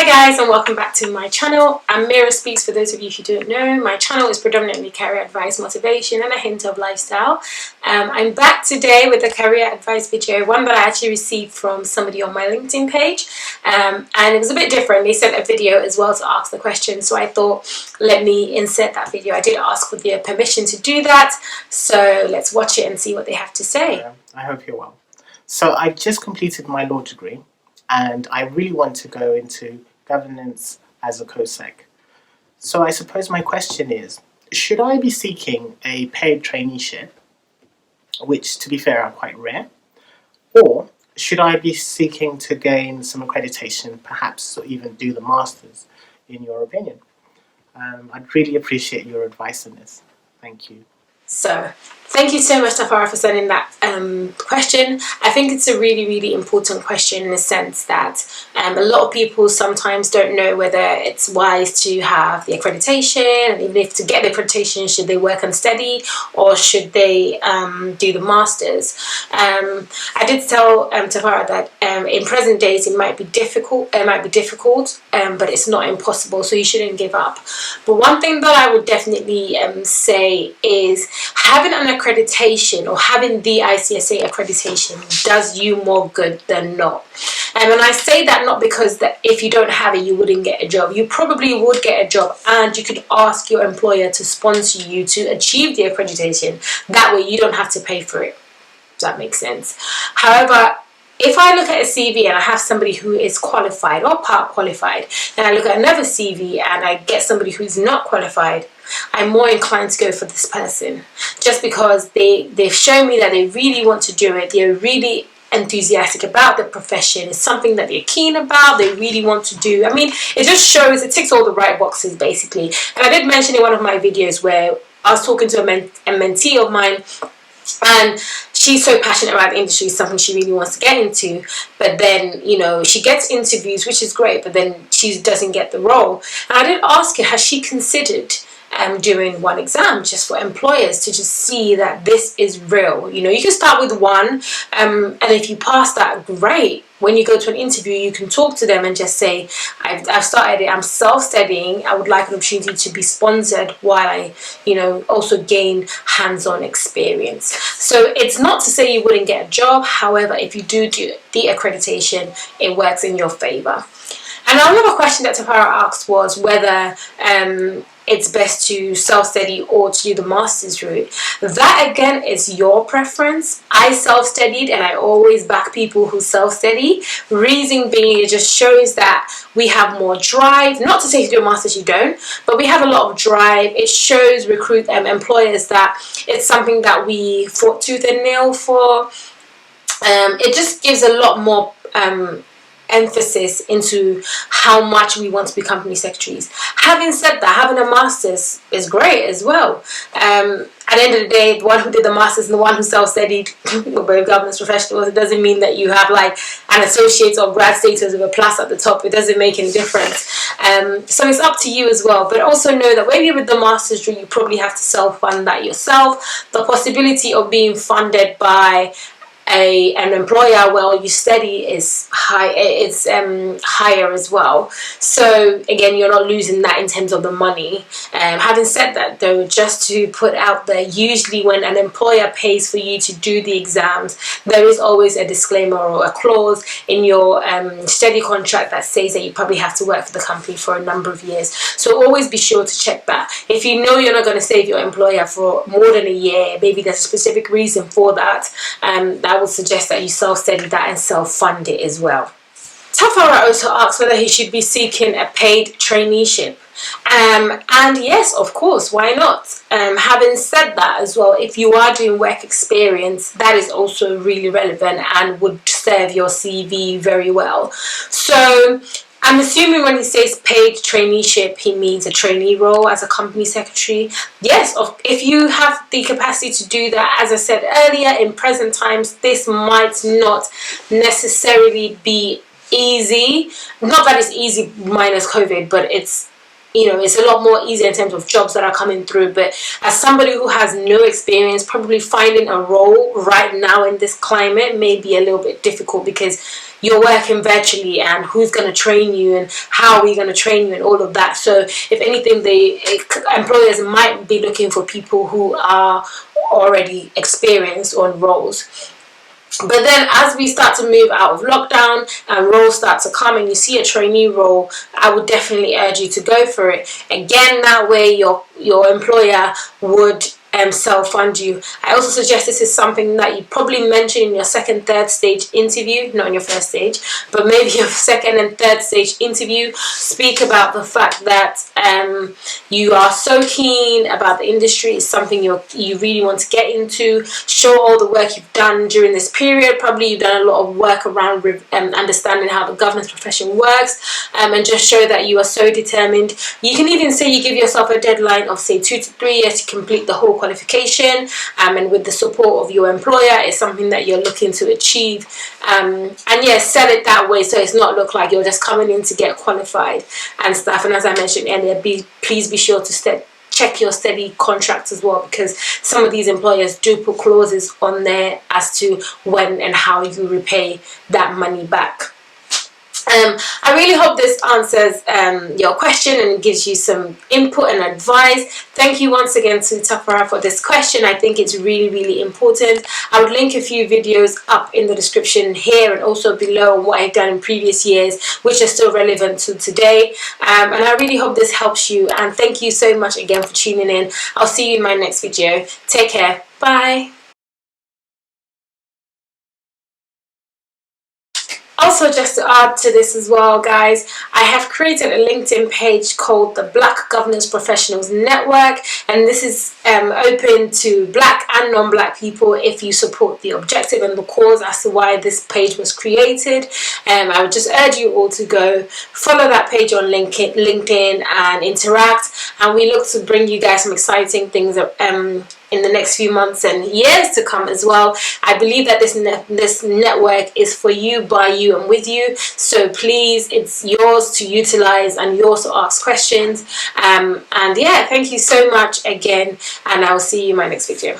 Hi guys, and welcome back to my channel. I'm MiraaSpeaks for those of you who don't know. My channel is predominantly career advice, motivation and a hint of lifestyle. I'm back today with a career advice video, one that I actually received from somebody on my LinkedIn page, and it was a bit different. They sent a video as well to ask the question, so I thought let me insert that video. I did ask for their permission to do that, so let's watch it and see what they have to say. I hope you're well. So I just completed my law degree and I really want to go into governance as a COSEC. So I suppose my question is, should I be seeking a paid traineeship, which to be fair are quite rare, or should I be seeking to gain some accreditation, perhaps or even do the masters, in your opinion? I'd really appreciate your advice on this. Thank you. So, thank you so much, Tafara, for sending that question. I think it's a really important question in the sense that a lot of people sometimes don't know whether it's wise to have the accreditation, and even if to get the accreditation, should they work and study or should they do the masters. I did tell Tafara that in present days it might be difficult, but it's not impossible, so you shouldn't give up. But one thing that I would definitely say is having an accreditation or having the ICSA accreditation does you more good than not. And I say that not because that if you don't have it you wouldn't get a job. You probably would get a job, and you could ask your employer to sponsor you to achieve the accreditation. That way you don't have to pay for it. Does that make sense? However, if I look at a CV and I have somebody who is qualified or part qualified, and I look at another CV and I get somebody who's not qualified, I'm more inclined to go for this person, just because they've shown me that they really want to do it. They're really enthusiastic about the profession. It's something that they're keen about, they really want to do. I mean, it just shows, it ticks all the right boxes basically. And I did mention in one of my videos where I was talking to a mentee of mine, and she's so passionate about the industry, something she really wants to get into, but then, you know, she gets interviews, which is great, but then she doesn't get the role. And I did ask her, has she considered doing one exam just for employers to just see that this is real? You know, you can start with one, and if you pass that, great. When you go to an interview, you can talk to them and just say, I've started it, I'm self-studying, I would like an opportunity to be sponsored while I, you know, also gain hands-on experience. So it's not to say you wouldn't get a job. However, if you do the accreditation, it works in your favor. And another question that Tafara asked was whether it's best to self-study or to do the master's route. That again is your preference. I self-studied and I always back people who self-study. Reason being, it just shows that we have more drive. Not to say to do a master's you don't, but we have a lot of drive. It shows employers that it's something that we fought tooth and nail for. It just gives a lot more emphasis into how much we want to be company secretaries. Having said that, having a master's is great as well. At the end of the day, the one who did the master's and the one who self-studied were both governance professionals. It doesn't mean that you have like an associate or grad status with a plus at the top. It doesn't make any difference. So it's up to you as well. But also know that maybe with the master's degree, you probably have to self-fund that yourself. The possibility of being funded by an employer while you study is higher as well. So again, you're not losing that in terms of the money. Having said that though, just to put out there, usually when an employer pays for you to do the exams, there is always a disclaimer or a clause in your study contract that says that you probably have to work for the company for a number of years. So always be sure to check that. If you know you're not going to save your employer for more than a year, maybe there's a specific reason for that, I would suggest that you self-study that and self-fund it as well. Tafara also asks whether he should be seeking a paid traineeship. And yes, of course, why not? Having said that as well, if you are doing work experience, that is also really relevant and would serve your CV very well. So I'm assuming when he says paid traineeship, he means a trainee role as a company secretary. Yes, if you have the capacity to do that, as I said earlier, in present times, this might not necessarily be easy. Not that it's easy minus COVID, but it's, you know, it's a lot more easy in terms of jobs that are coming through. But as somebody who has no experience, probably finding a role right now in this climate may be a little bit difficult because you're working virtually, and who's going to train you, and how are we going to train you, and all of that. So if anything, employers might be looking for people who are already experienced on roles. But then as we start to move out of lockdown and roles start to come and you see a trainee role, I would definitely urge you to go for it. Again, that way your employer would self-fund you. I also suggest this is something that you probably mention in your second, third stage interview, not in your first stage, but maybe your second and third stage interview. Speak about the fact that you are so keen about the industry. It's something you really want to get into. Show all the work you've done during this period. Probably you've done a lot of work around understanding how the governance profession works, and just show that you are so determined. You can even say you give yourself a deadline of say 2 to 3 years to complete the whole qualification, and with the support of your employer, it's something that you're looking to achieve, and yes, sell it that way, so it's not look like you're just coming in to get qualified and stuff. And as I mentioned earlier, please be sure to check your study contracts as well, because some of these employers do put clauses on there as to when and how you repay that money back. I really hope this answers your question and gives you some input and advice. Thank you once again to Tafara for this question. I think it's really, really important. I would link a few videos up in the description here and also below on what I've done in previous years, which are still relevant to today. And I really hope this helps you. And thank you so much again for tuning in. I'll see you in my next video. Take care. Bye. Also, just to add to this as well, guys, I have created a LinkedIn page called the Black Governance Professionals Network, and this is open to Black and non-Black people if you support the objective and the cause as to why this page was created. I would just urge you all to go follow that page on LinkedIn and interact, and we look to bring you guys some exciting things in the next few months and years to come as well. I believe that this network is for you, by you, and with you. So please, it's yours to utilize and yours to ask questions. And yeah, thank you so much again, and I will see you in my next video.